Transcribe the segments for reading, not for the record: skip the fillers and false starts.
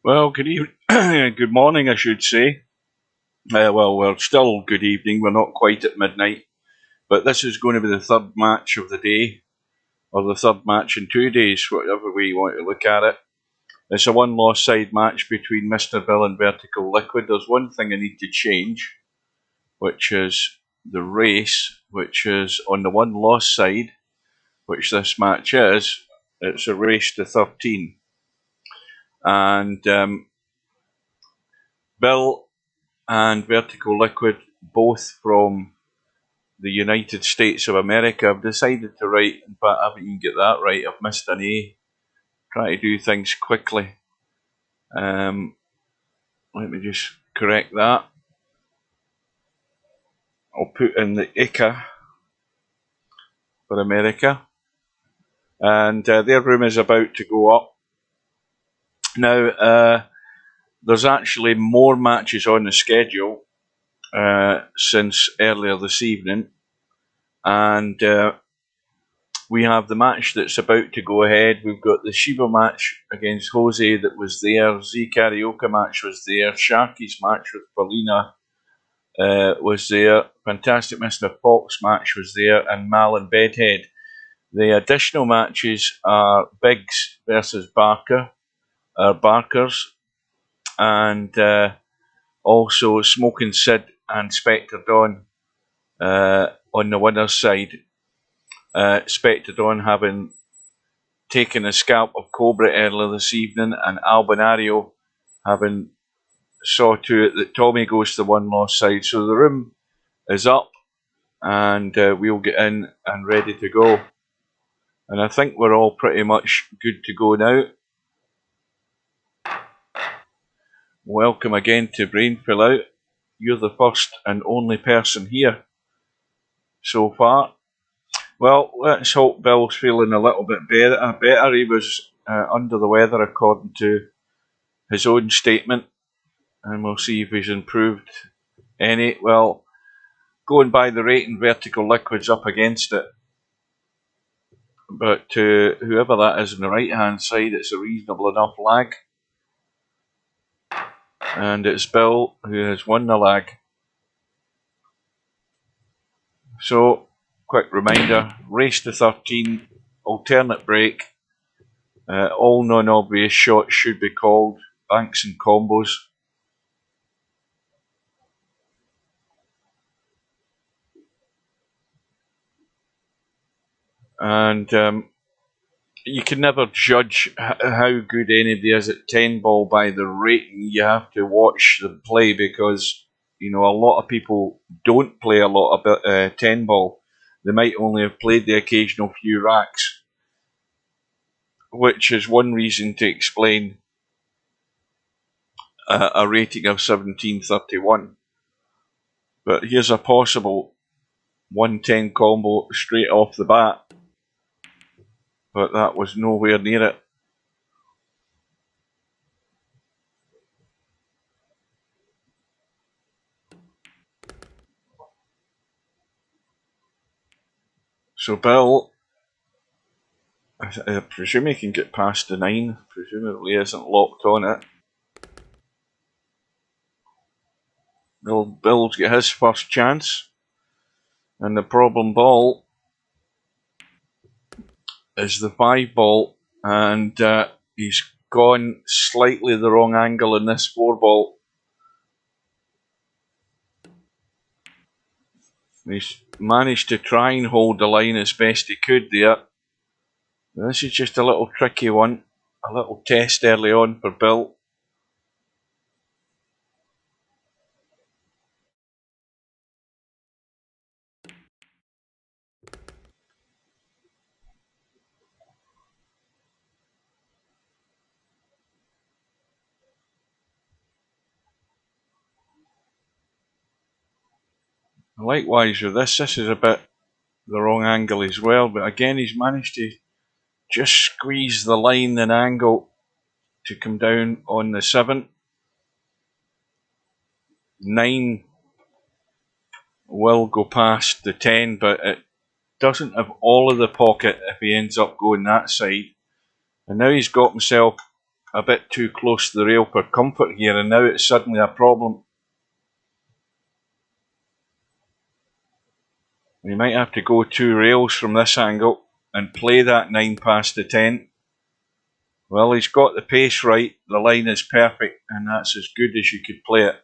Well, good evening. Good morning, I should say. Well, we're still good evening. We're not quite at midnight, but this is going to be the third match of the day, or the third match in 2 days, whatever way you want to look at it. It's a one-loss side match between Mr. Bill and Vertical Liquid. There's one thing I need to change, which is the race, which is on the one-loss side, which this match is. It's a race to 13. And Bill and Vertical Liquid, both from the United States of America, have decided to write, in fact, I haven't even get that right, I've missed an A. Try to do things quickly. Let me just correct that. I'll put in the ICA for America. And their room is about to go up. Now, there's actually more matches on the schedule since earlier this evening. And we have the match that's about to go ahead. We've got the Shiba match against Jose that was there. Z Karaoke match was there. Sharky's match with Paulina was there. Fantastic Mr. Fox match was there. And Mal and Bedhead. The additional matches are Biggs versus Barkers. And also Smoking Sid and Spectre Dawn on the winner's side. Spectre Dawn having taken a scalp of Cobra earlier this evening, and Albinario having saw to it that Tommy goes to the one-loss side. So the room is up, and we'll get in and ready to go. And I think we're all pretty much good to go now. Welcome again to Brain Fill Out. You're the first and only person here so far. Well, let's hope Bill's feeling a little bit better. He was under the weather according to his own statement, and we'll see if he's improved any. Well, going by the rating, Vertical Liquid's up against it. But to whoever that is on the right-hand side, it's a reasonable enough lag. And it's Bill who has won the lag. So, quick reminder, race to 13, alternate break. All non-obvious shots should be called, banks and combos. And you can never judge how good anybody is at 10 ball by the rating. You have to watch them play because, you know, a lot of people don't play a lot of 10 ball. They might only have played the occasional few racks, which is one reason to explain a rating of 1731. But here's a possible 110 combo straight off the bat. But that was nowhere near it. So Bill, I presume he can get past the 9, presumably isn't locked on it. Bill's got his first chance, and the problem ball is the 5 ball, and he's gone slightly the wrong angle in this 4 ball. He's managed to try and hold the line as best he could there. This is just a little tricky one, a little test early on for Bill. Likewise with this is a bit the wrong angle as well, but again he's managed to just squeeze the line and angle to come down on the 7. 9 will go past the 10, but it doesn't have all of the pocket if he ends up going that side. And now he's got himself a bit too close to the rail for comfort here, and now it's suddenly a problem. We might have to go 2 rails from this angle and play that 9 past the 10. Well, he's got the pace right, the line is perfect, and that's as good as you could play it.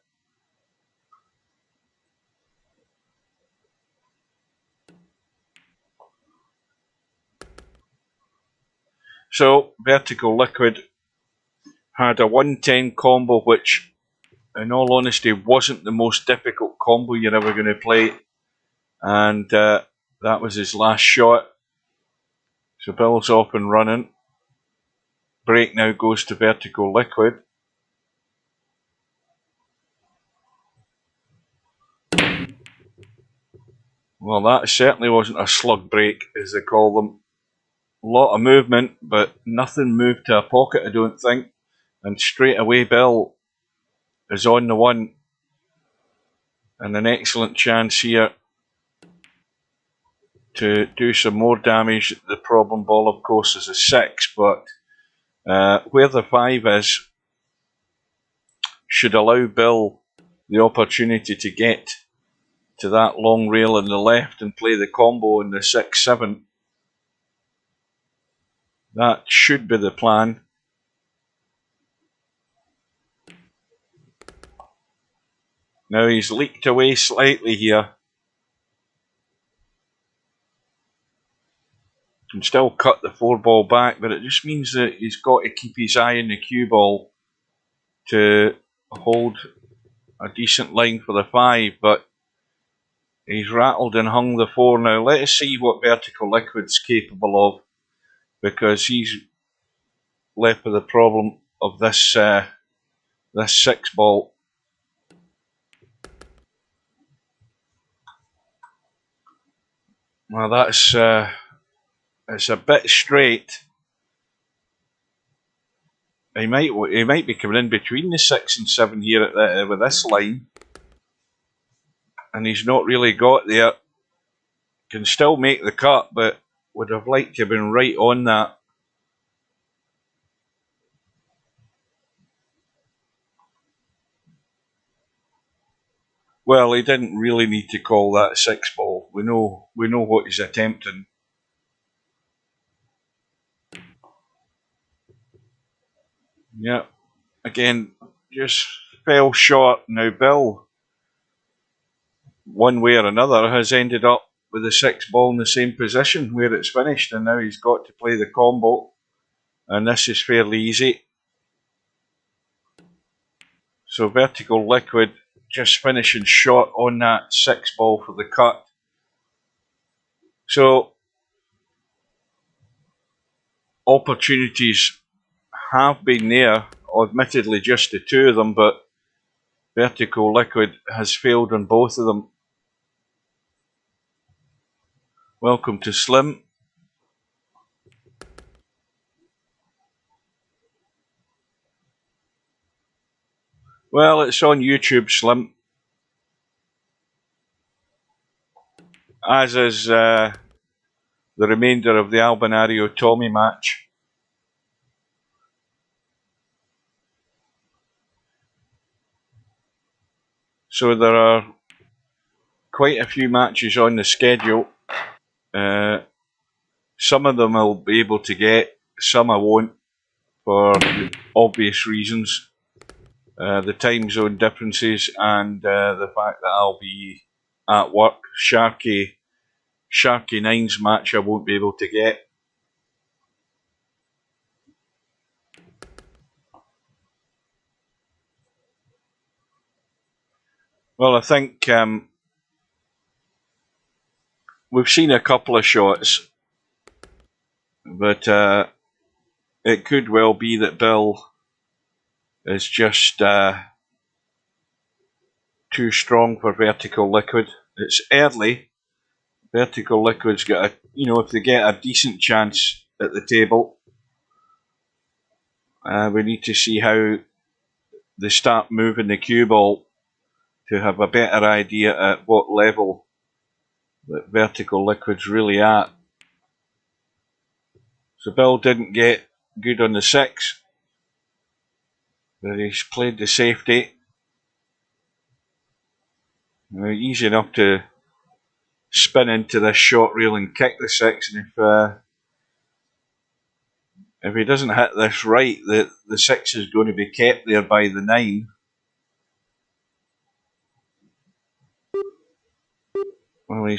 So, Vertical Liquid had a 110 combo, which, in all honesty, wasn't the most difficult combo you're ever going to play. And that was his last shot. So Bill's off and running. Break now goes to Vertical Liquid. Well, that certainly wasn't a slug break, as they call them. A lot of movement, but nothing moved to a pocket, I don't think. And straight away, Bill is on the one. And an excellent chance here to do some more damage. The problem ball, of course, is a 6, but where the 5 is should allow Bill the opportunity to get to that long rail on the left and play the combo in the 6-7. That should be the plan. Now he's leaked away slightly here. Can still cut the 4 ball back, but it just means that he's got to keep his eye on the cue ball to hold a decent line for the 5, but he's rattled and hung the 4 now. Let us see what Vertical Liquid's capable of, because he's left with the problem of this this 6 ball. Well, that's it's a bit straight. He might be coming in between the 6 and 7 here at with this line, and he's not really got there. Can still make the cut, but would have liked to have been right on that. Well, he didn't really need to call that 6 ball. We know what he's attempting. Yeah, again, just fell short. Now Bill, one way or another, has ended up with the 6 ball in the same position where it's finished, and now he's got to play the combo, and this is fairly easy. So Vertical Liquid just finishing short on that 6 ball for the cut. So opportunities have been there, admittedly just the 2 of them, but Vertical Liquid has failed on both of them. Welcome to Slim. Well, it's on YouTube, Slim. As is the remainder of the Albinario Tommy match. So there are quite a few matches on the schedule. Some of them I'll be able to get, some I won't, for obvious reasons. The time zone differences and the fact that I'll be at work. Sharky 9's match I won't be able to get. Well, I think we've seen a couple of shots, but it could well be that Bill is just too strong for Vertical Liquid. It's early. Vertical Liquid's got a, if they get a decent chance at the table, we need to see how they start moving the cue ball to have a better idea at what level that Vertical Liquid's really at. So Bill didn't get good on the 6. But he's played the safety. Easy enough to spin into this short reel and kick the 6, and if he doesn't hit this right, the 6 is going to be kept there by the 9. Well,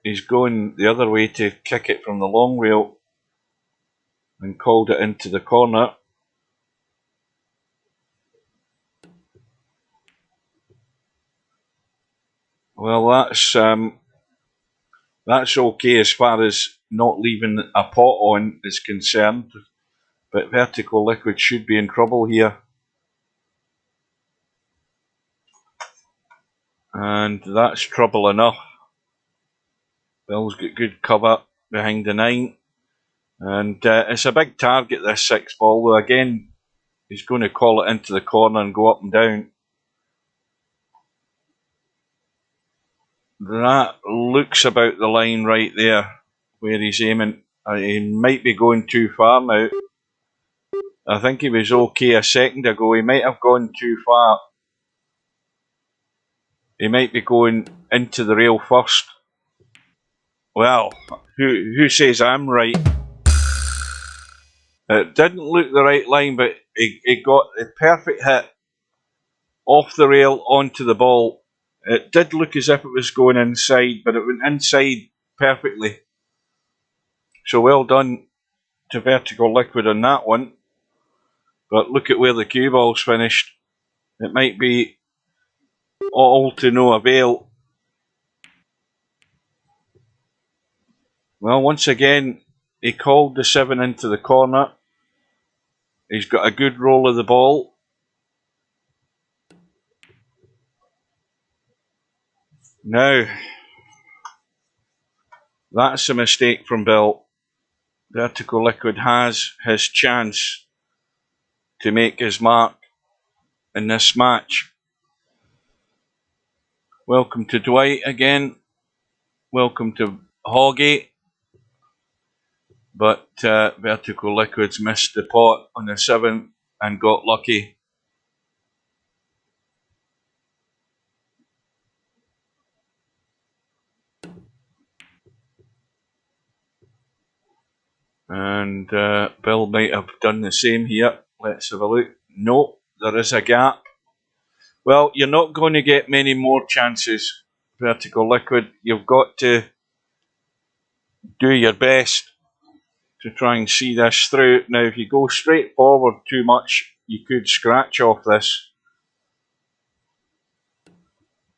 he's going the other way to kick it from the long rail and called it into the corner. Well, that's okay as far as not leaving a pot on is concerned, but Vertical Liquid should be in trouble here. And that's trouble enough. Bill's got good cover behind the 9. And it's a big target, this 6 ball, though again, he's going to call it into the corner and go up and down. That looks about the line right there, where he's aiming. He might be going too far now. I think he was okay a second ago. He might have gone too far. He might be going into the rail first. Well, who says I'm right? It didn't look the right line, but he got a perfect hit off the rail onto the ball. It did look as if it was going inside, but it went inside perfectly. So well done to Vertical Liquid on that one. But look at where the cue ball's finished. It might be all to no avail. Well, once again, he called the 7 into the corner. He's got a good roll of the ball. Now, that's a mistake from Bill. Vertical Liquid has his chance to make his mark in this match. Welcome to Dwight again. Welcome to Hoggy. But Vertical Liquids missed the pot on the 7 and got lucky. And Bill might have done the same here. Let's have a look. No, there is a gap. Well, you're not going to get many more chances, Vertical Liquid. You've got to do your best to try and see this through. Now, if you go straight forward too much, you could scratch off this.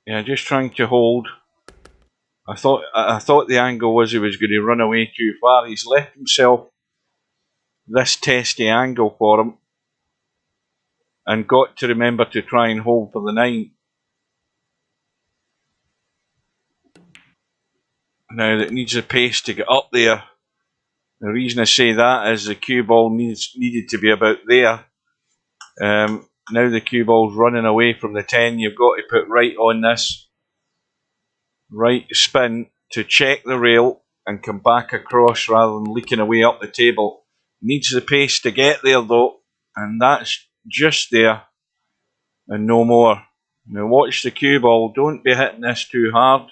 Yeah, just trying to hold. I thought the angle was he was going to run away too far. He's left himself this testy angle for him, and got to remember to try and hold for the 9. Now it needs the pace to get up there. The reason I say that is the cue ball needed to be about there. Now the cue ball's running away from the 10. You've got to put right on this right spin to check the rail and come back across rather than leaking away up the table. Needs the pace to get there though, and that's just there and no more. Now watch the cue ball. Don't be hitting this too hard.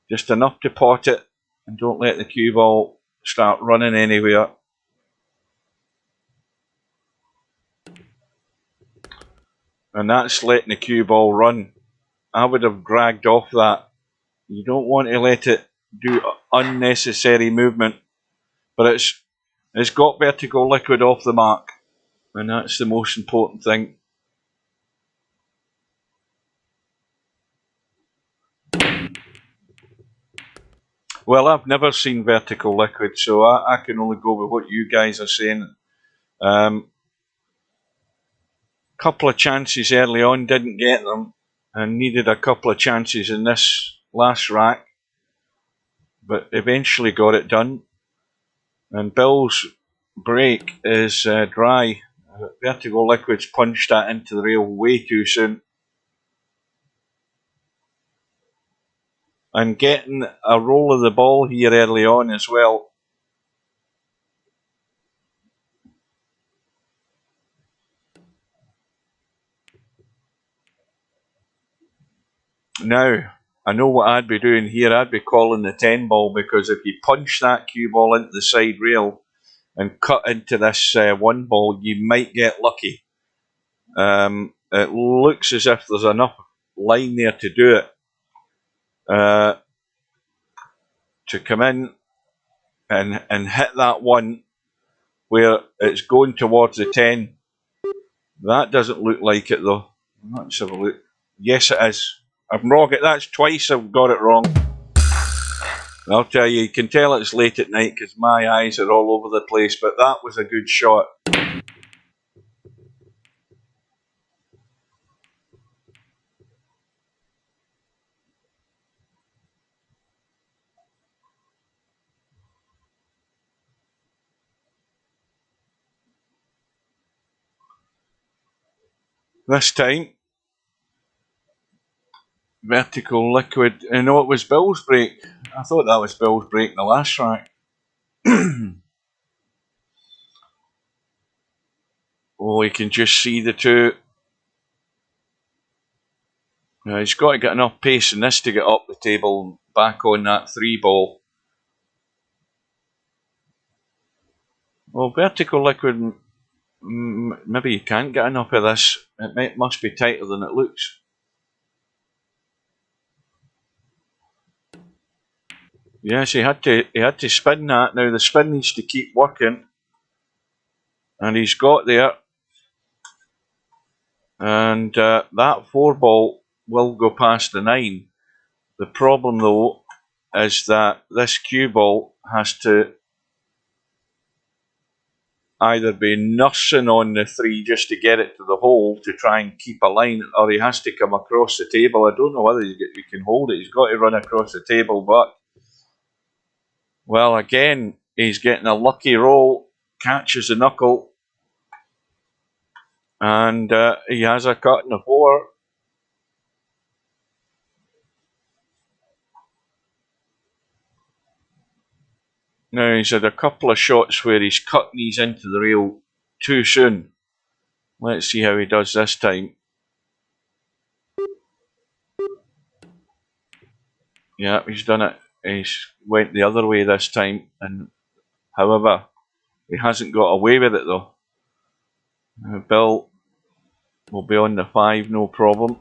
Just enough to pot it, and don't let the cue ball start running anywhere. And that's letting the cue ball run. I would have dragged off that. You don't want to let it do unnecessary movement. But it's got Vertical Liquid off the mark, and that's the most important thing. Well, I've never seen Vertical Liquid, so I can only go with what you guys are saying. Couple of chances early on, didn't get them, and needed a couple of chances in this last rack, but eventually got it done. And Bill's break is dry. Vertical Liquid's punched that into the rail way too soon. And getting a roll of the ball here early on as well. Now, I know what I'd be doing here. I'd be calling the 10 ball, because if you punch that cue ball into the side rail and cut into this 1 ball, you might get lucky. It looks as if there's enough line there to do it. To come in and hit that 1 where it's going towards the 10. That doesn't look like it though. Let's have a look. Yes, it is. I'm wrong. That's twice I've got it wrong. I'll tell you, you can tell it's late at night because my eyes are all over the place, but that was a good shot. This time, vertical liquid. I know it was Bill's break. I thought that was Bill's break in the last track. Oh, you can just see the two. He's got to get enough pace in this to get up the table and back on that 3 ball. Well, vertical liquid, maybe you can't get enough of this. It must be tighter than it looks. Yes, he had to spin that. Now the spin needs to keep working, and he's got there. And that 4 ball will go past the 9. The problem though is that this cue ball has to either be nursing on the 3 just to get it to the hole to try and keep a line, or he has to come across the table. I don't know whether you can hold it. He's got to run across the table, but well, again, he's getting a lucky roll, catches the knuckle, and he has a cut in the 4. Now he's had a couple of shots where he's cut these into the rail too soon. Let's see how he does this time. Yeah, he's done it. He's went the other way this time, and however, he hasn't got away with it though. Bill will be on the 5, no problem.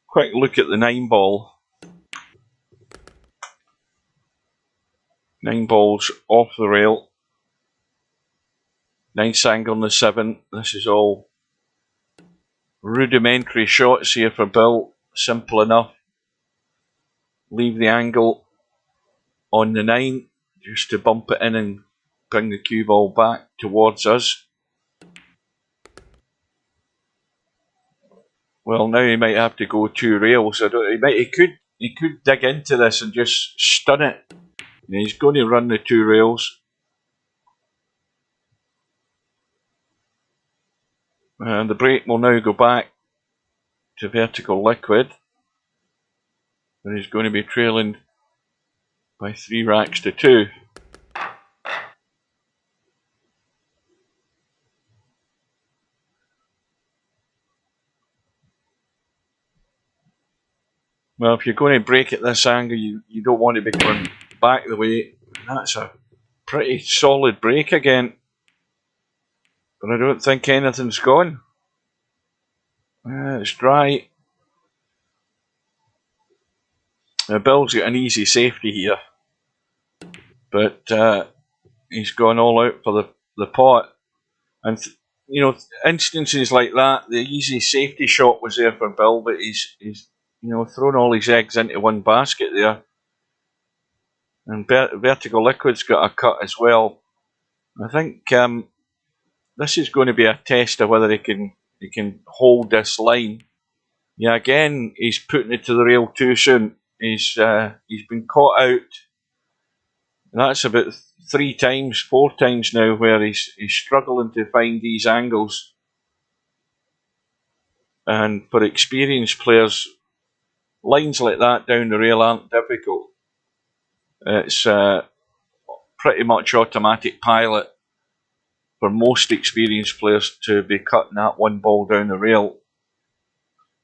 Quick look at the 9 ball. 9 balls off the rail. Nice angle on the 7. This is all rudimentary shots here for Bill. Simple enough. Leave the angle on the 9 just to bump it in and bring the cue ball back towards us. Well, now he might have to go 2 rails. He could dig into this and just stun it. He's going to run the 2 rails. And the break will now go back to vertical liquid. And he's going to be trailing by 3 racks to 2. Well, if you're going to break at this angle, you don't want to be going back the way. That's a pretty solid break again. But I don't think anything's gone. It's dry. Bill's got an easy safety here. But he's gone all out for the pot. And, instances like that, the easy safety shot was there for Bill, but he's thrown all his eggs into one basket there. And Vertical Liquid's got a cut as well. I think this is going to be a test of whether he can hold this line. Yeah, again, he's putting it to the rail too soon. He's been caught out. That's about 3 times, 4 times now where he's struggling to find these angles. And for experienced players, lines like that down the rail aren't difficult. It's pretty much automatic pilot for most experienced players to be cutting that one ball down the rail.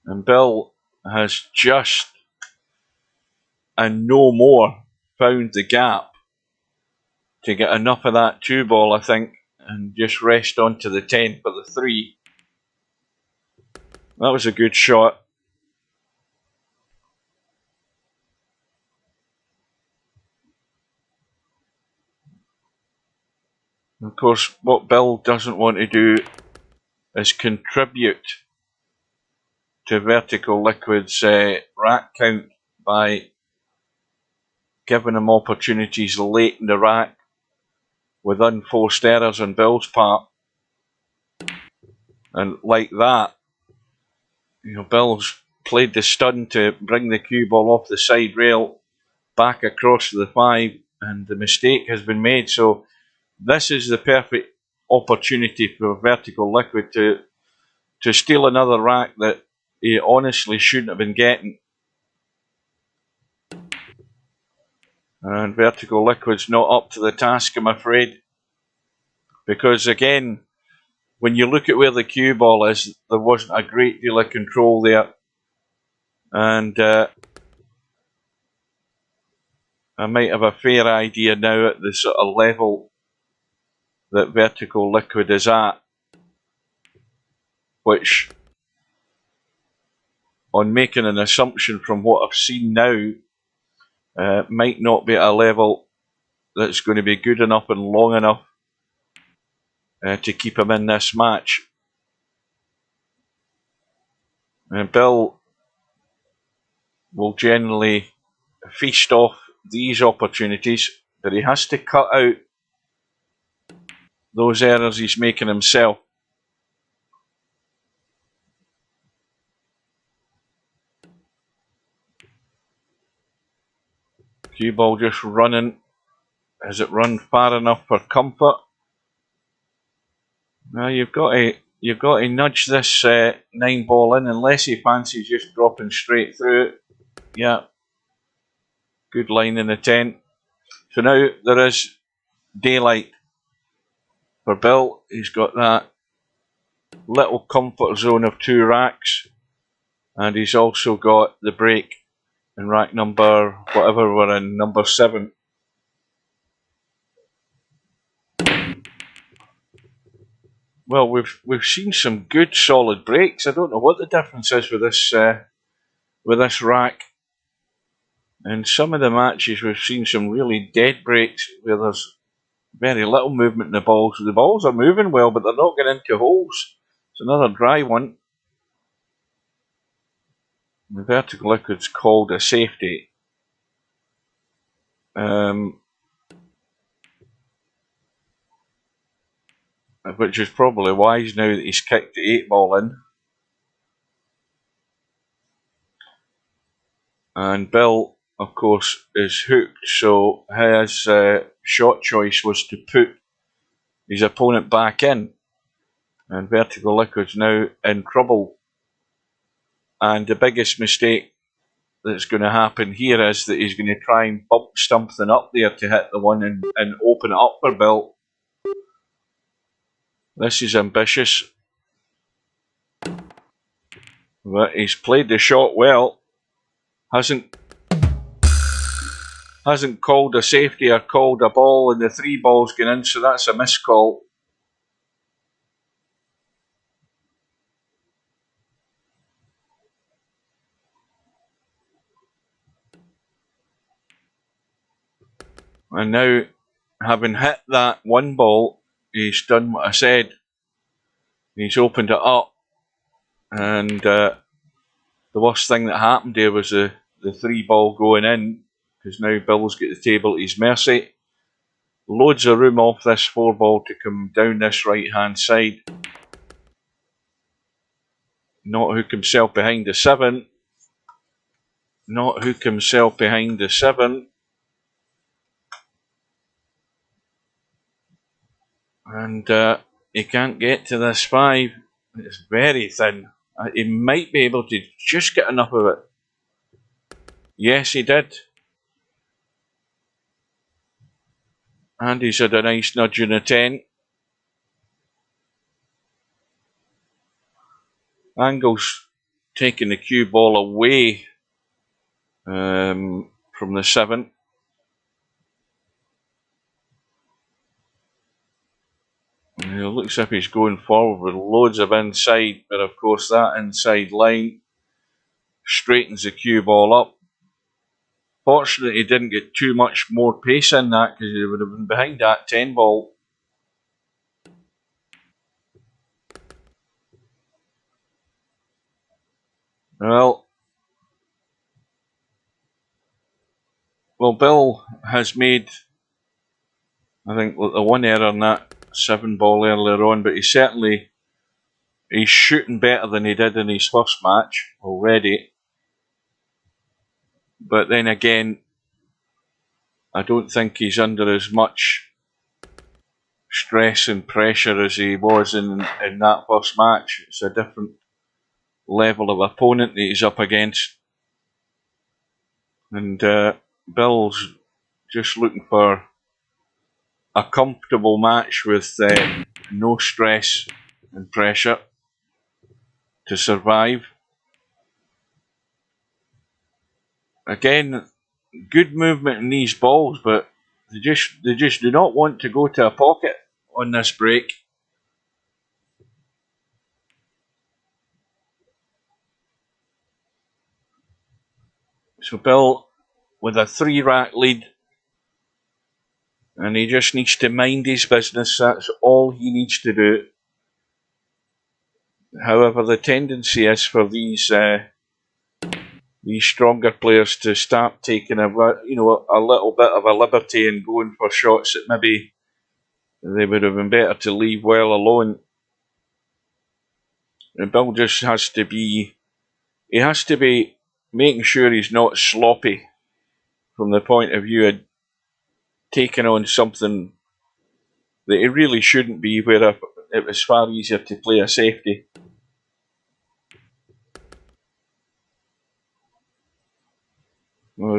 And Bill has just and no more found the gap to get enough of that 2 ball, I think, and just rest onto the 10 for the 3. That was a good shot. Of course, what Bill doesn't want to do is contribute to Vertical Liquid's rack count by giving him opportunities late in the rack with unforced errors on Bill's part. And like that, Bill's played the stun to bring the cue ball off the side rail back across to the 5, and the mistake has been made. So this is the perfect opportunity for Vertical Liquid to steal another rack that he honestly shouldn't have been getting. And Vertical Liquid's not up to the task, I'm afraid. Because again, when you look at where the cue ball is, there wasn't a great deal of control there. And I might have a fair idea now at the sort of level that Vertical Liquid is at, which, on making an assumption from what I've seen now, might not be at a level that's going to be good enough and long enough to keep him in this match. And Bill will generally feast off these opportunities, but he has to cut out those errors he's making himself. Cue ball just running. Has it run far enough for comfort? Now you've got to nudge this 9 ball in, unless he fancies just dropping straight through it. Yeah, good line in the 10. So now there is daylight for Bill. He's got that little comfort zone of 2 racks, and he's also got the break in rack number, whatever we're in, number 7. Well, we've seen some good solid breaks. I don't know what the difference is with this rack. In some of the matches, we've seen some really dead breaks where there's very little movement in the balls. The balls are moving well, but they're not getting into holes. It's another dry one. The Vertical Liquid's called a safety. Which is probably wise now that he's kicked the 8-ball in. And Bill, of course, is hooked, so his shot choice was to put his opponent back in. And Vertical Liquid's now in trouble. And the biggest mistake that's going to happen here is that he's going to try and bump something up there to hit the one and open it up for Bill. This is ambitious. But he's played the shot well. Hasn't called a safety or called a ball, and the 3 balls going in, so that's a miscall. And now, having hit that 1 ball, he's done what I said. He's opened it up, and the worst thing that happened there was the 3 ball going in, because now Bill's got the table at his mercy. Loads of room off this 4 ball to come down this right hand side. Not hook himself behind the 7. Not hook himself behind the 7. And he can't get to this 5. It's very thin. He might be able to just get enough of it. Yes, he did. And he's had a nice nudge in a 10. Angle's taking the cue ball away from the 7. It looks as if he's going forward with loads of inside, but of course that inside line straightens the cue ball up. Fortunately, he didn't get too much more pace in that because he would have been behind that 10 ball. Well, Bill has made, I think, the one error in that 7 ball earlier on, but he's shooting better than he did in his first match already. But then again, I don't think he's under as much stress and pressure as he was in that first match. It's a different level of opponent that he's up against. And Bill's just looking for a comfortable match with no stress and pressure to survive. Again, good movement in these balls, but they just do not want to go to a pocket on this break. So Bill with a 3-rack lead, and he just needs to mind his business. That's all he needs to do. However, the tendency is for these stronger players to start taking a little bit of a liberty and going for shots that maybe they would have been better to leave well alone. And Bill just has to be making sure he's not sloppy from the point of view of taking on something that he really shouldn't be, where it was far easier to play a safety.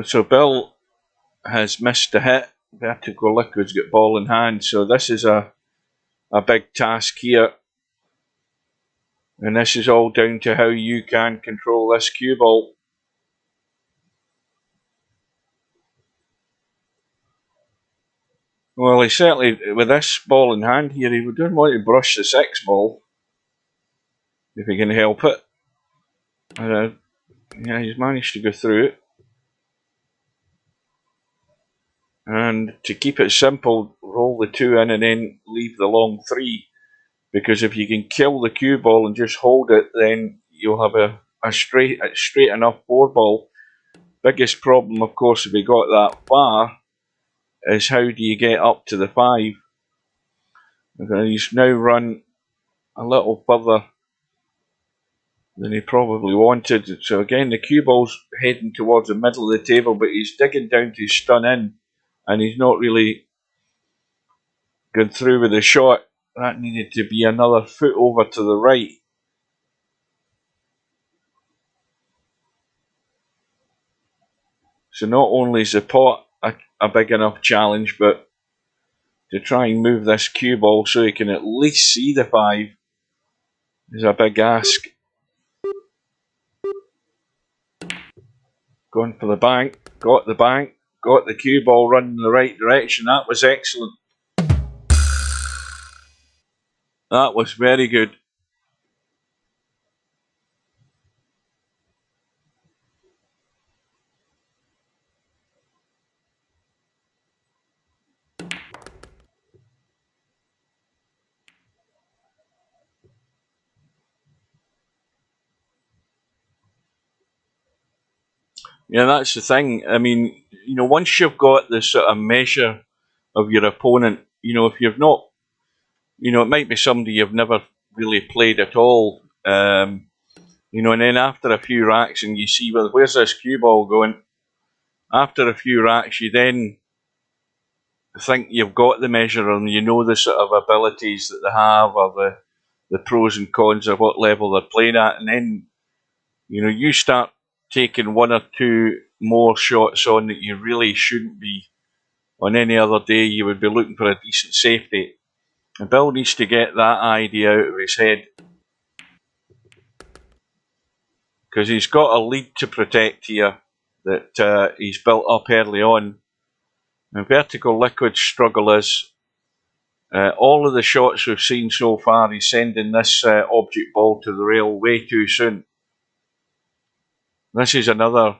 So Bill has missed a hit. Vertical Liquid's got ball in hand, so this is a big task here. And this is all down to how you can control this cue ball. Well, he certainly, with this ball in hand here, he wouldn't want to brush the 6 ball if he can help it. Yeah, he's managed to go through it. And to keep it simple, roll the 2 in and then leave the long 3. Because if you can kill the cue ball and just hold it, then you'll have a straight enough 4 ball. Biggest problem, of course, if he got that far, is how do you get up to the 5? He's now run a little further than he probably wanted. So again, the cue ball's heading towards the middle of the table, but he's digging down to stun in, and he's not really gone through with the shot. That needed to be another foot over to the right. So not only is the pot a big enough challenge, but to try and move this cue ball so he can at least see the 5 is a big ask. Going for the bank, got the cue ball running in the right direction. That was excellent. That was very good. Yeah, that's the thing. I mean, once you've got the sort of measure of your opponent, if you've not, it might be somebody you've never really played at all, and then after a few racks and you see, well, where's this cue ball going? After a few racks, you then think you've got the measure and you know the sort of abilities that they have, or the pros and cons of what level they're playing at, and then you start taking one or two more shots on that you really shouldn't be. On any other day, you would be looking for a decent safety. And Bill needs to get that idea out of his head, because he's got a lead to protect here that he's built up early on. And Vertical Liquid's struggle is all of the shots we've seen so far, he's sending this object ball to the rail way too soon. This is another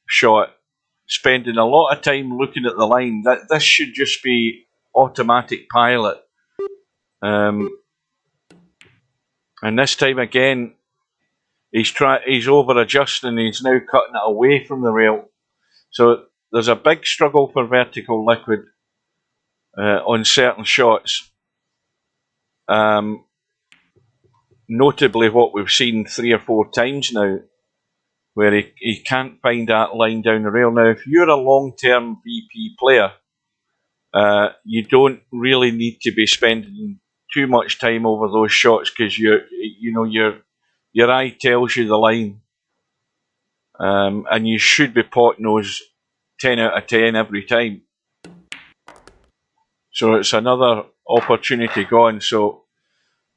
shot, spending a lot of time looking at the line. This should just be automatic pilot. And this time again, he's over adjusting. He's now cutting it away from the rail. So there's a big struggle for Vertical Liquid on certain shots. Notably what we've seen 3 or 4 times now, where he can't find that line down the rail. Now, if you're a long-term VP player, you don't really need to be spending too much time over those shots, because your eye tells you the line, and you should be potting those 10 out of 10 every time. So it's another opportunity gone. So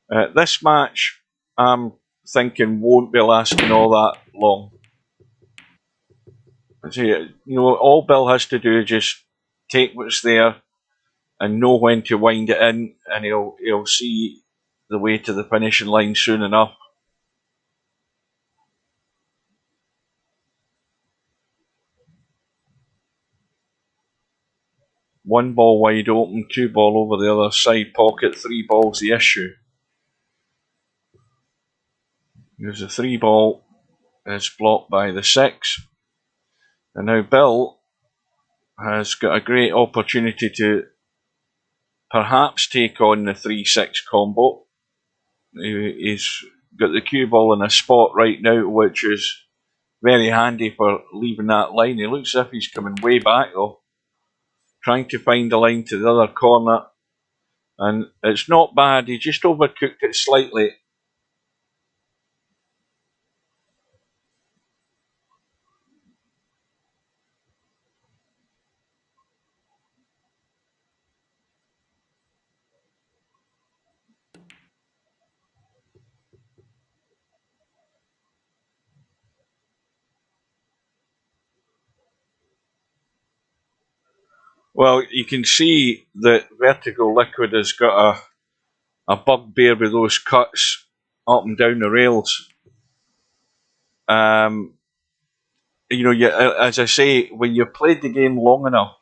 this match, I'm thinking, won't be lasting all that long. All Bill has to do is just take what's there and know when to wind it in, and he'll see the way to the finishing line soon enough. One ball wide open, 2 ball over the other side pocket, 3 balls the issue. Here's the 3 ball, is blocked by the 6. And now Bill has got a great opportunity to perhaps take on the 3-6 combo. He's got the cue ball in a spot right now, which is very handy for leaving that line. He looks as if he's coming way back though, trying to find a line to the other corner. And it's not bad, he just overcooked it slightly. Well, you can see that Vertical Liquid has got a bugbear with those cuts up and down the rails. As I say, when you've played the game long enough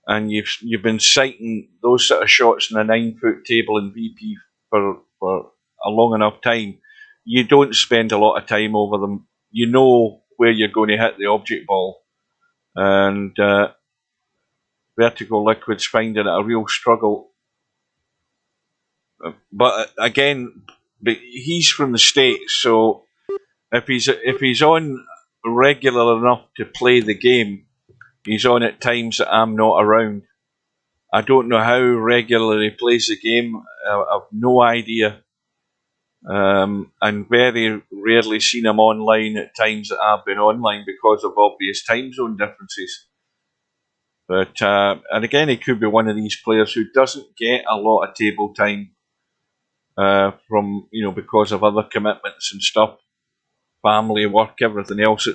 and you've been sighting those sort of shots in a 9-foot table in VP for a long enough time, you don't spend a lot of time over them. You know where you're going to hit the object ball, and Vertical Liquid's finding it a real struggle. But again, he's from the States, so if he's on regular enough to play the game, he's on at times that I'm not around. I don't know how regularly he plays the game. I've no idea, and very rarely seen him online at times that I've been online because of obvious time zone differences. But and again, he could be one of these players who doesn't get a lot of table time from because of other commitments and stuff, family, work, everything else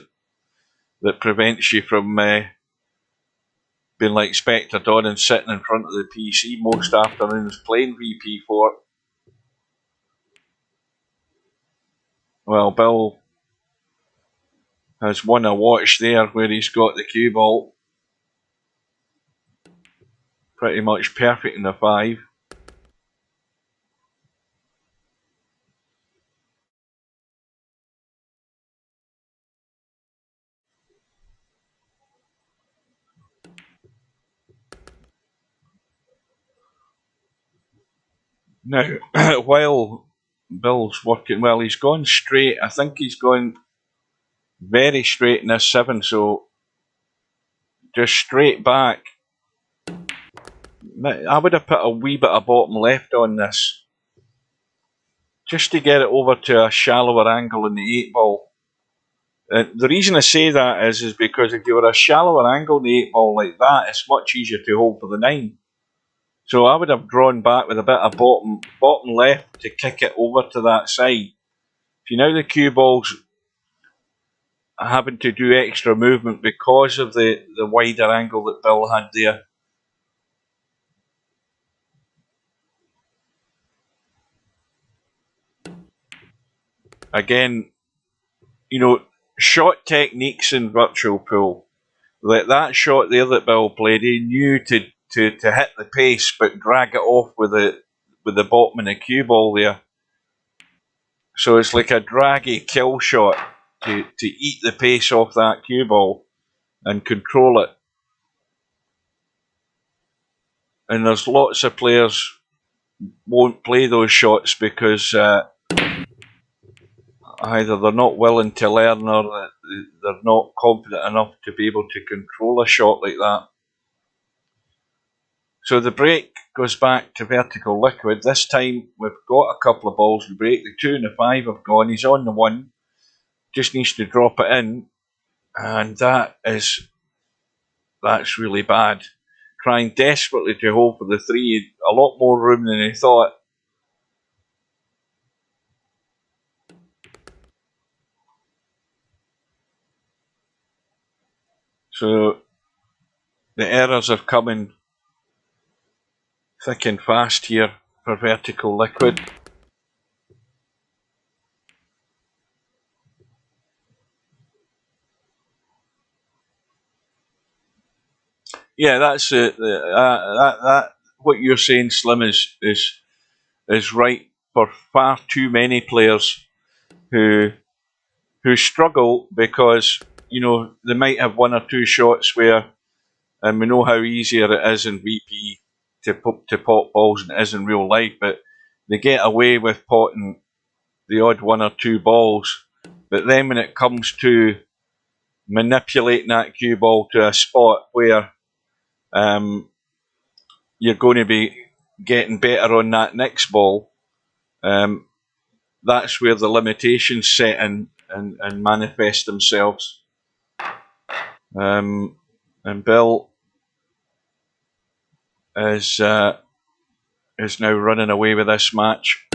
that prevents you from being like Spectre Don and sitting in front of the PC most afternoons playing VP4. Well, Bill has won a watch there where he's got the cue ball pretty much perfect in the 5. Now, while Bill's working well, he's gone straight. I think he's gone very straight in this 7, so just straight back. I would have put a wee bit of bottom left on this. just to get it over to a shallower angle in the 8 ball. The reason I say that is because if you were a shallower angle in the 8 ball like that, it's much easier to hold for the 9. So I would have drawn back with a bit of bottom left to kick it over to that side. See, now the cue ball's having to do extra movement because of the wider angle that Bill had there. Again, you know, shot techniques in virtual pool. Like that shot there that Bill played, he knew to hit the pace but drag it off with the bottom of the cue ball there. So it's like a draggy kill shot to eat the pace off that cue ball and control it. And there's lots of players won't play those shots because either they're not willing to learn or they're not confident enough to be able to control a shot like that. So the break goes back to vertical liquid. This time we've got a couple of balls to break. The 2 and the 5 have gone. He's on the 1. Just needs to drop it in. And that's really bad. Trying desperately to hold for the 3. A lot more room than he thought. So the errors are coming thick and fast here for vertical liquid. Yeah, that's it. That what you're saying, Slim, is right for far too many players who struggle because they might have 1 or 2 shots where, and we know how easier it is in VP to pot balls than it is in real life, but they get away with potting the odd 1 or 2 balls. But then when it comes to manipulating that cue ball to a spot where you're going to be getting better on that next ball, that's where the limitations set in and manifest themselves. And Bill is now running away with this match.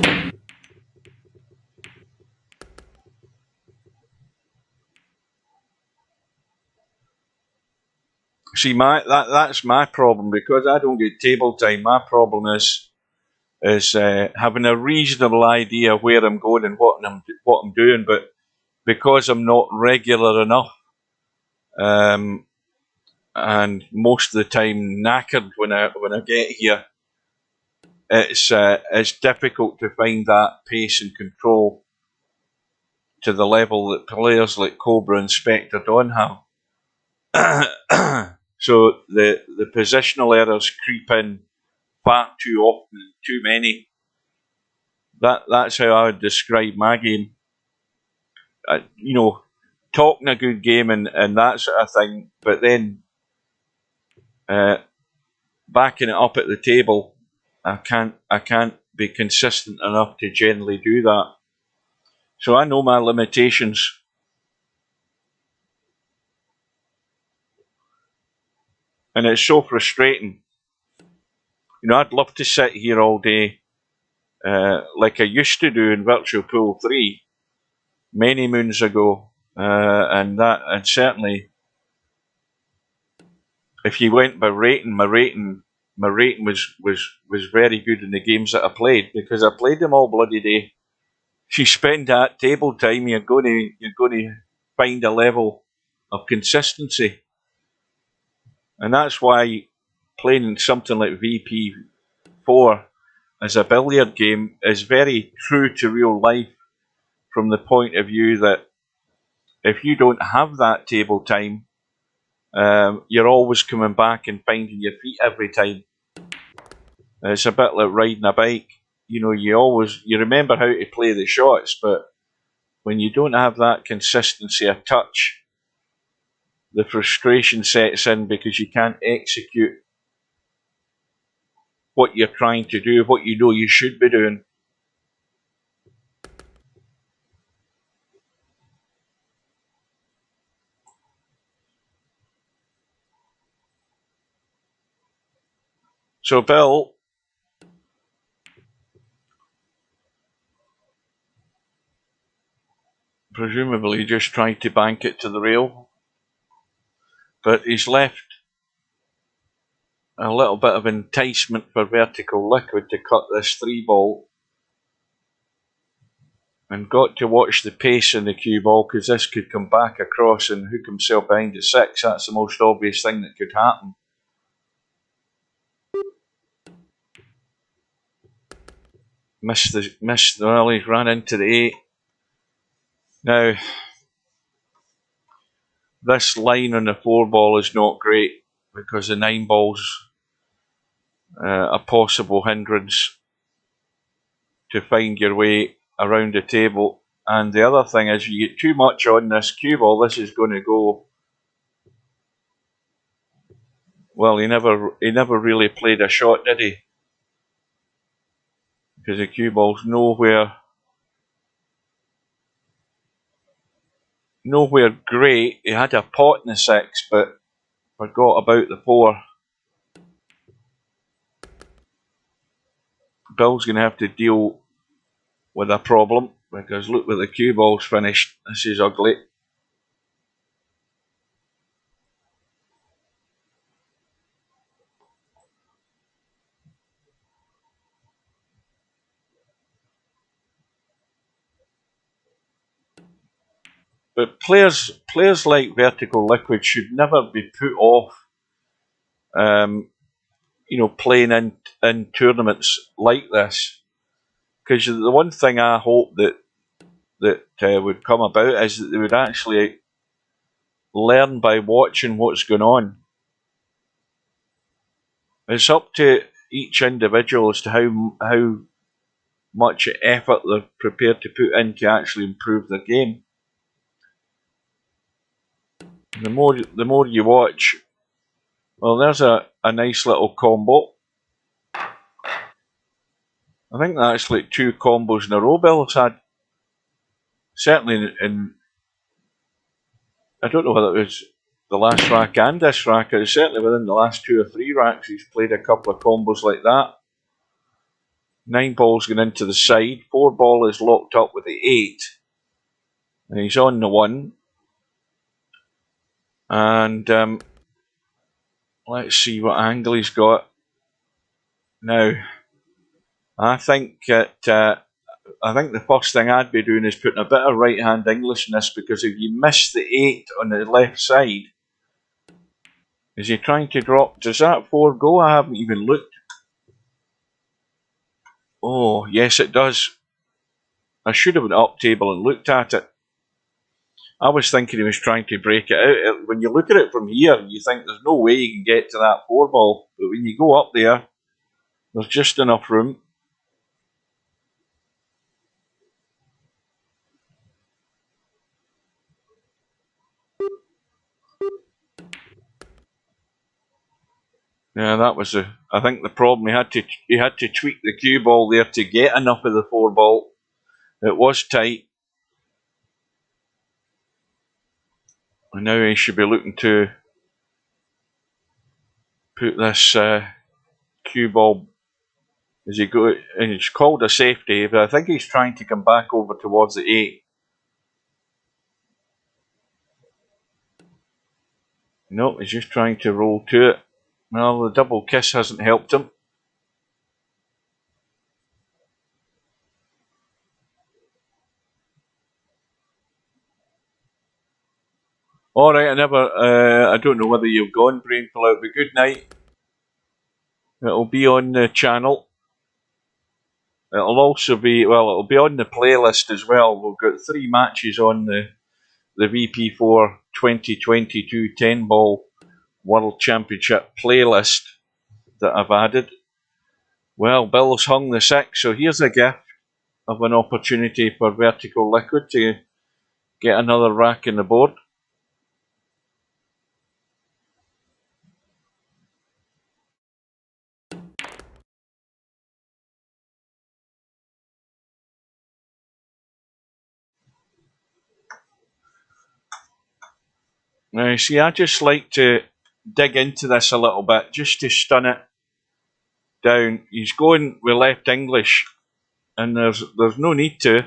See, that's my problem, because I don't get table time. My problem is having a reasonable idea of where I'm going and what I'm doing, but because I'm not regular enough, and most of the time knackered when I get here, it's difficult to find that pace and control to the level that players like Cobra and Spectre Dawn have. So the positional errors creep in far too often, too many. That's how I would describe my game. Talking a good game and that sort of thing, but then backing it up at the table, I can't be consistent enough to generally do that. So I know my limitations. And it's so frustrating. I'd love to sit here all day like I used to do in Virtual Pool 3 many moons ago. And certainly, if you went by rating, my rating was very good in the games that I played, because I played them all bloody day. If you spend that table time, you're going to find a level of consistency. And that's why playing something like VP4 as a billiard game is very true to real life, from the point of view that if you don't have that table time, you're always coming back and finding your feet every time. It's a bit like riding a bike. You remember how to play the shots, but when you don't have that consistency of touch, the frustration sets in because you can't execute what you're trying to do, what you know you should be doing. So Bill presumably just tried to bank it to the rail, but he's left a little bit of enticement for Vertical Liquid to cut this 3-ball, and got to watch the pace in the cue ball, because this could come back across and hook himself behind the 6. That's the most obvious thing that could happen. Well, he ran into the 8. Now, this line on the 4-ball is not great, because the 9-ball's a possible hindrance to find your way around the table. And the other thing is, you get too much on this cue ball, this is going to go. Well, he never really played a shot, did he? Because the cue ball's nowhere great. He had a pot in the 6, but forgot about the 4. Bill's going to have to deal with a problem, because look where the cue ball's finished. This is ugly. But players like Vertical Liquid should never be put off, playing in tournaments like this. Because the one thing I hope that would come about is that they would actually learn by watching what's going on. It's up to each individual as to how much effort they're prepared to put in to actually improve their game. The more you watch, well, there's a nice little combo. I think that's like 2 combos in a row Bill's had. Certainly in I don't know whether it was the last rack and this rack. It was certainly within the last 2 or 3 racks he's played a couple of combos like that. 9-ball's going into the side. 4-ball is locked up with the 8. And he's on the 1. And let's see what angle he's got. Now, I think the first thing I'd be doing is putting a bit of right-hand English in this, because if you miss the 8 on the left side, is he trying to drop? Does that 4 go? I haven't even looked. Oh, yes, it does. I should have went up table and looked at it. I was thinking he was trying to break it out. When you look at it from here, you think there's no way you can get to that 4-ball. But when you go up there, there's just enough room. Yeah, that was I think the problem. He had to tweak the cue ball there to get enough of the 4-ball. It was tight. And now he should be looking to put this cue ball as he go. And it's called a safety, but I think he's trying to come back over towards the 8. No, he's just trying to roll to it. Well, the double kiss hasn't helped him. All right, I don't know whether you've gone, Brainful Out, but good night. It'll be on the channel. It'll also be, it'll be on the playlist as well. We've got 3 matches on the VP4 2022 10-ball World Championship playlist that I've added. Well, Bill's hung the 6, so here's a gift of an opportunity for Vertical Liquid to get another rack in the board. Now, see, I just like to dig into this a little bit, just to stun it, down. He's going with left English, and there's no need to,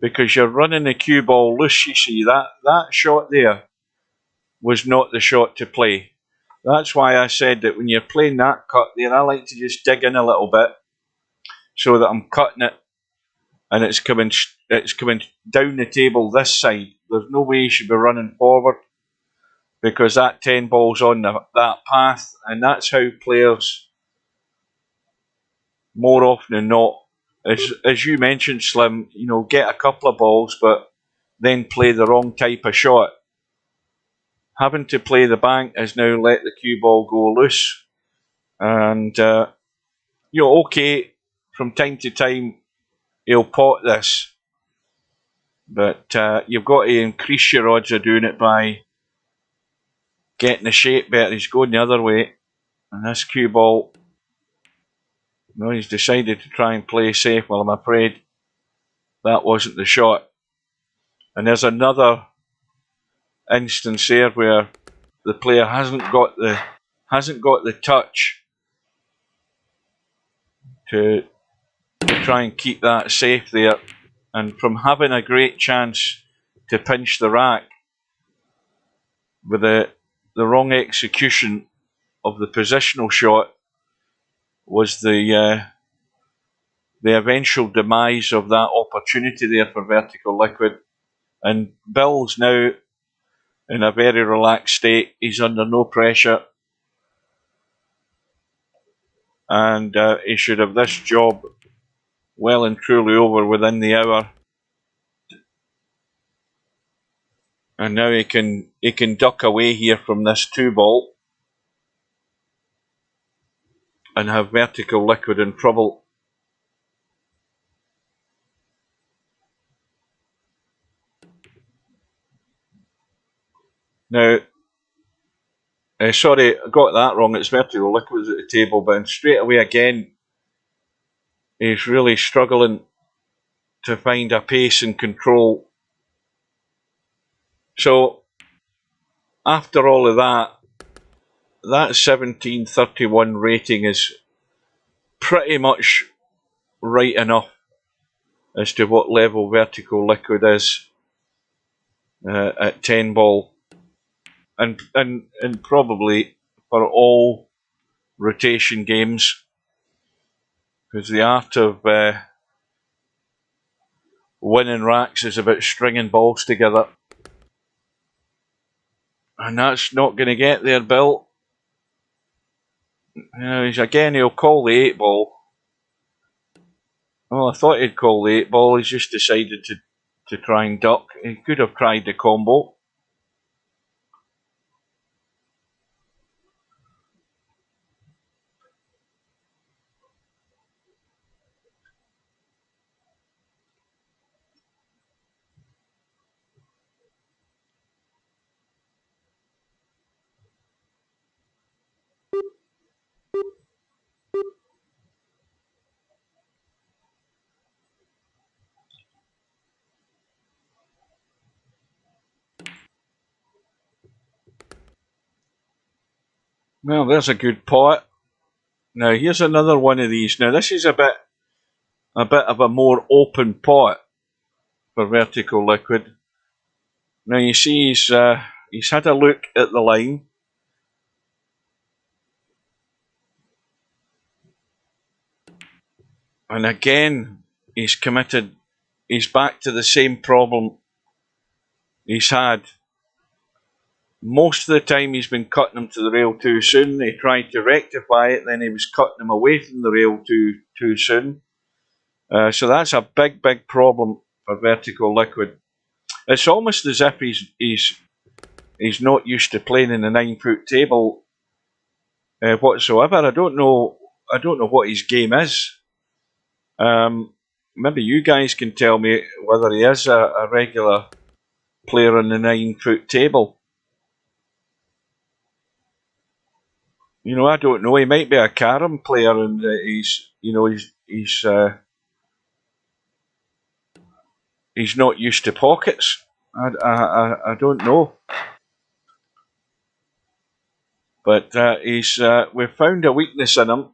because you're running the cue ball loose. You see, that shot there was not the shot to play. That's why I said that when you're playing that cut there, I like to just dig in a little bit so that I'm cutting it and it's coming down the table this side. There's no way you should be running forward, because that 10 ball's on that path, and that's how players, more often than not, as you mentioned, Slim, get a couple of balls but then play the wrong type of shot. Having to play the bank has now let the cue ball go loose. And, okay, from time to time he'll pot this, but you've got to increase your odds of doing it by getting the shape better. He's going the other way, and this cue ball, he's decided to try and play safe. Well, I'm afraid that wasn't the shot. And there's another instance there where the player hasn't got the touch to try and keep that safe there, and from having a great chance to pinch the rack with the wrong execution of the positional shot was the eventual demise of that opportunity there for Vertical Liquid. And Bill's now in a very relaxed state. He's under no pressure, and he should have this job well and truly over within the hour. And now he can duck away here from this 2-ball and have Vertical Liquid in trouble. Now, sorry, I got that wrong. It's Vertical Liquid at the table, but straight away again, he's really struggling to find a pace and control. So, after all of that 1731 rating is pretty much right enough as to what level Vertical Liquid is at 10 ball, and probably for all rotation games, because the art of winning racks is about stringing balls together, and that's not going to get there, Bill. He'll call the 8 ball. Well, I thought he'd call the 8 ball. He's just decided to try and duck. He could have tried the combo. Well, there's a good pot. Now here's another one of these. Now this is a bit of a more open pot for Vertical Liquid. Now you see he's had a look at the line, and again he's committed. He's back to the same problem he's had. Most of the time he's been cutting them to the rail too soon. He tried to rectify it, then he was cutting them away from the rail too soon. So that's a big problem for Vertical Liquid. It's almost as if he's not used to playing in a 9-foot table whatsoever. I don't know what his game is. Maybe you guys can tell me whether he is a regular player on the 9-foot table. I don't know. He might be a carom player, and he's not used to pockets. I don't know, but we've found a weakness in him,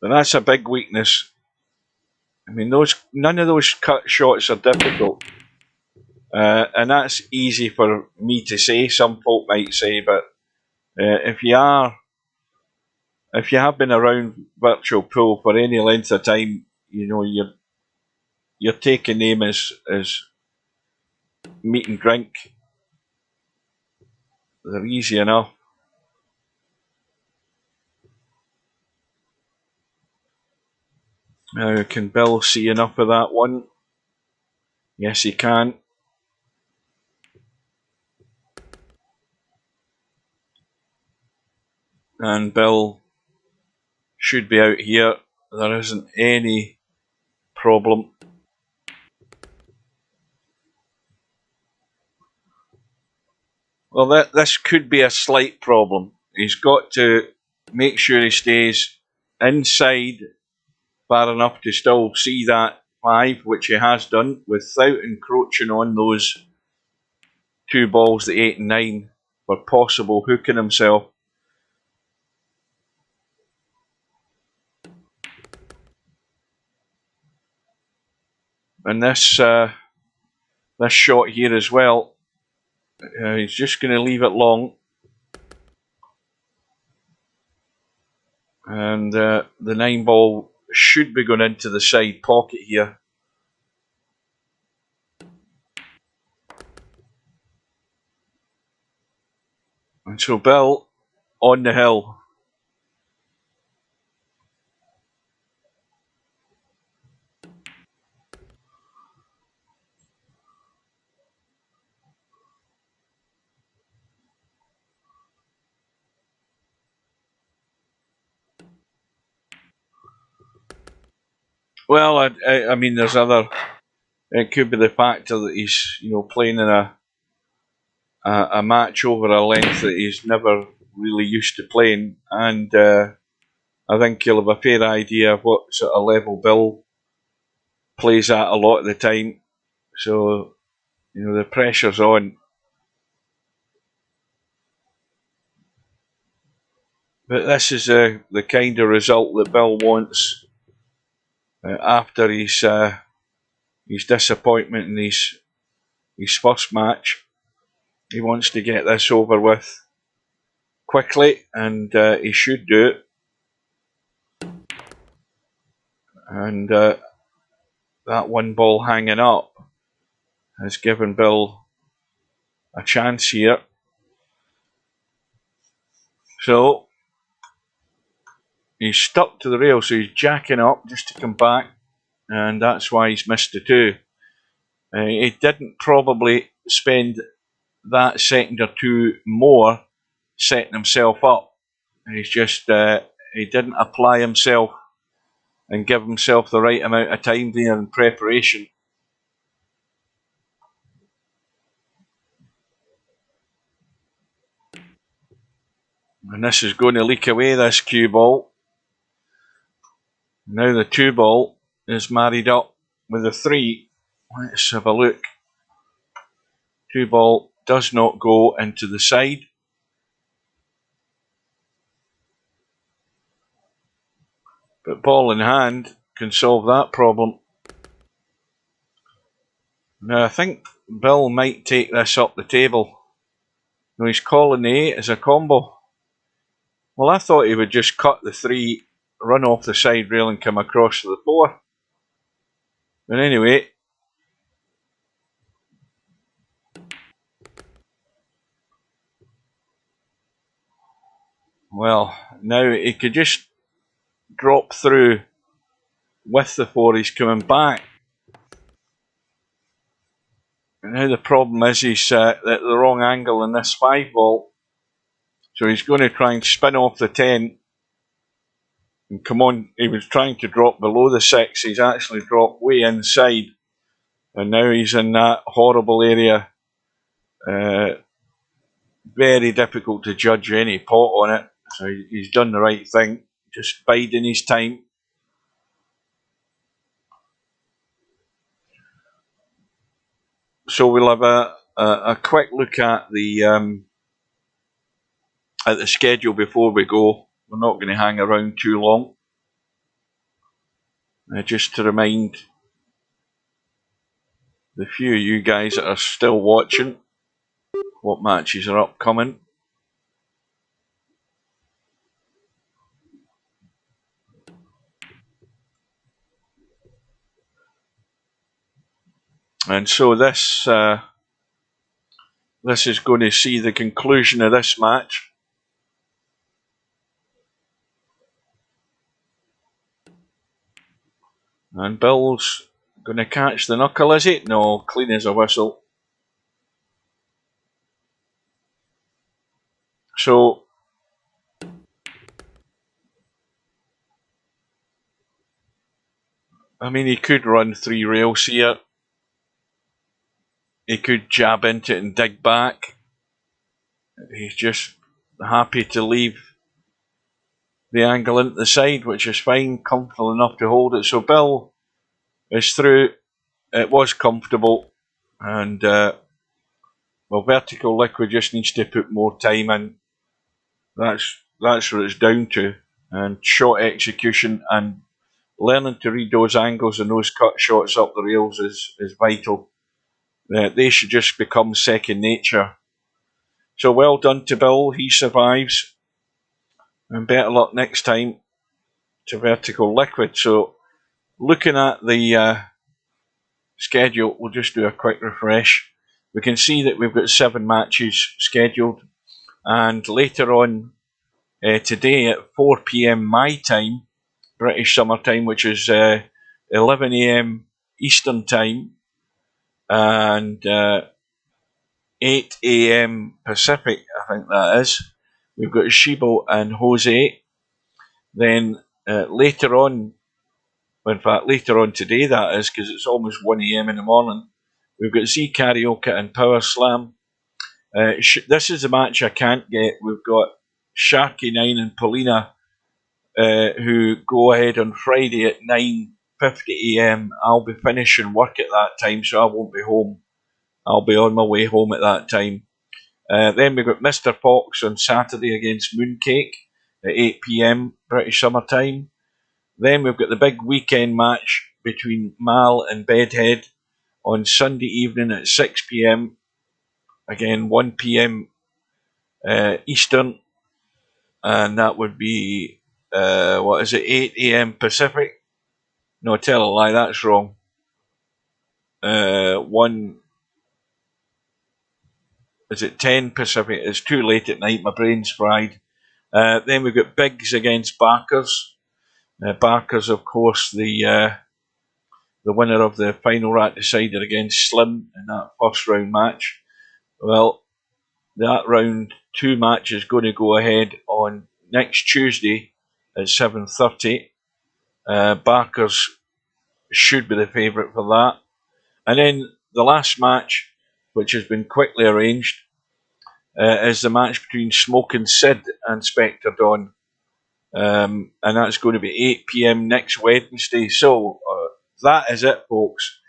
And that's a big weakness. I mean, none of those cut shots are difficult. And that's easy for me to say, some folk might say, but if you have been around virtual pool for any length of time, you know you're taking them as meat and drink. They're easy enough. Now, can Bill see enough of that one? Yes, he can. And Bill should be out here. There isn't any problem. Well, this could be a slight problem. He's got to make sure he stays inside far enough to still see that 5, which he has done, without encroaching on those 2 balls, the 8 and 9, for possible hooking himself. And this shot here as well, he's just going to leave it long. And the 9 ball should be going into the side pocket here. And so Bill on the hill. Well, I mean, there's other. It could be the factor that he's, playing in a match over a length that he's never really used to playing, and I think he'll have a fair idea of what sort of level Bill plays at a lot of the time. So, the pressure's on. But this is the kind of result that Bill wants after his disappointment in his first match. He wants to get this over with quickly, and he should do it. And that 1 ball hanging up has given Bill a chance here. So he's stuck to the rail, so he's jacking up just to come back, and that's why he's missed the 2. He didn't probably spend that second or 2 more setting himself up. He's just he didn't apply himself and give himself the right amount of time there in preparation. And this is going to leak away, this cue ball. Now the 2 ball is married up with the 3. Let's have a look. 2 ball does not go into the side. But ball in hand can solve that problem. Now I think Bill might take this up the table. No, he's calling the 8 as a combo. Well, I thought he would just cut the 3, run off the side rail and come across to the 4. But anyway, well, now he could just drop through with the 4. He's coming back. And now the problem is he's at the wrong angle in this 5 ball. So he's going to try and spin off the 10. And come on, he was trying to drop below the 6. He's actually dropped way inside. And now he's in that horrible area. Very difficult to judge any pot on it. So he's done the right thing. Just biding his time. So we'll have a quick look at the schedule before we go. We're not going to hang around too long. Just to remind the few of you guys that are still watching what matches are upcoming. And so this is going to see the conclusion of this match. And Bill's going to catch the knuckle, is it? No, clean as a whistle. So, I mean, he could run 3 rails here. He could jab into it and dig back. He's just happy to leave the angle into the side, which is fine, comfortable enough to hold it. So Bill is through. It was comfortable, and well, Vertical Liquid just needs to put more time in. That's what it's down to, and shot execution and learning to read those angles and those cut shots up the rails is vital. They should just become second nature. So well done to Bill, he survives, and better luck next time to Vertical Liquid. So looking at the schedule, we'll just do a quick refresh. We can see that we've got 7 matches scheduled, and later on today at 4 PM my time, British Summer Time, which is 11 AM Eastern Time, and 8 AM Pacific, I think that is. We've got Shibo and Jose. Then later on, in fact later on today that is, because it's almost 1 AM in the morning, we've got Z Karaoke and Power Slam. This is the match I can't get. We've got Sharky9 and Paulina who go ahead on Friday at 9:50 AM. I'll be finishing work at that time, so I won't be home. I'll be on my way home at that time. Then we've got Mr. Fox on Saturday against Mooncake at 8 PM British Summer Time. Then we've got the big weekend match between Mal and Bedhead on Sunday evening at 6 PM. Again, 1 PM Eastern, and that would be 8 AM Pacific? No, tell a lie, that's wrong. 10 Pacific? It's too late at night, my brain's fried. Then we've got Biggs against Barkers. Barkers, of course, the winner of the final rat decider against Slim in that first round match. Well, that round 2 match is going to go ahead on next Tuesday at 7:30. Barkers should be the favourite for that. And then the last match, which has been quickly arranged, is the match between Smoking Sid and Spectre Dawn. And that's going to be 8 PM next Wednesday. So that is it, folks.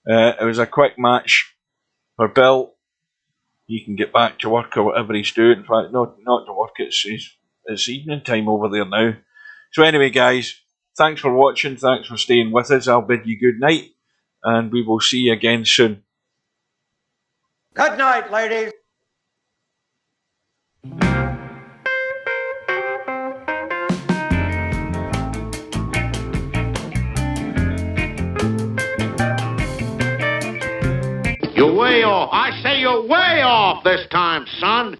It was a quick match for Bill. He can get back to work or whatever he's doing. In fact, not to work, it's evening time over there now. So anyway, guys, thanks for watching. Thanks for staying with us. I'll bid you good night, and we will see you again soon. Good night, ladies. You're way off. I say you're way off this time, son.